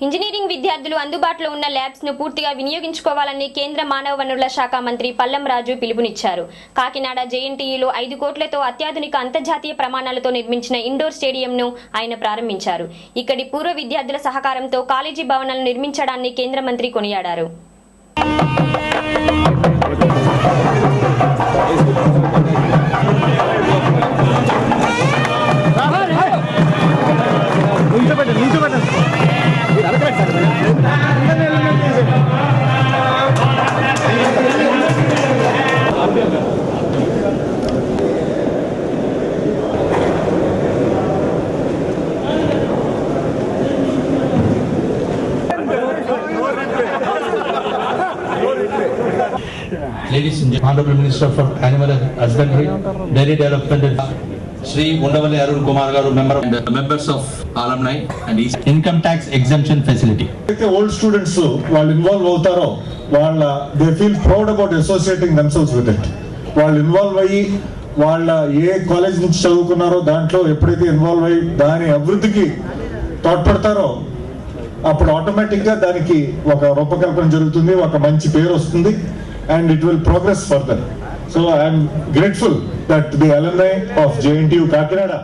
Engineering విద్యార్థులు అందుబాటులో ఉన్న ల్యాబ్స్ ను పూర్తిగా వినియోగించుకోవాలని కేంద్ర మానవ వనరుల శాఖ మంత్రి పల్లం రాజు పిలుపునిచ్చారు. కాకినాడ జేఎన్టీయూలో 5 కోట్లతో అత్యాధునిక అంతర్జాతీయ ప్రమాణాలతో నిర్మించిన ఇండోర్ స్టేడియంను ఆయన ప్రారంభించారు. ఇక్కడి పూర్వ విద్యార్థుల సహకారంతో కాలేజీ భవనాలను నిర్మించడాన్ని కేంద్ర మంత్రి కొనియాడారు. Ladies and gentlemen, Honorable Minister for Animal Husbandry, Dairy Development, Sri Undavali Arun Kumar Garu, members of alumni and income tax exemption facility. Old students while involved avutaro, they feel proud about associating themselves with it. While involved ayi, while A college నుంచి చదువుకున్నారో దాంట్లో ఎప్పుడైతే involve అయ్యి దాని అభివృద్ధికి తోడ్పడతారో అప్పుడు ఆటోమేటిక్గా దానికి ఒక రూపకల్పన జరుగుతుంది, ఒక మంచి పేరు వస్తుంది. And it will progress further. So I am grateful that the alumni of JNTU Kakinada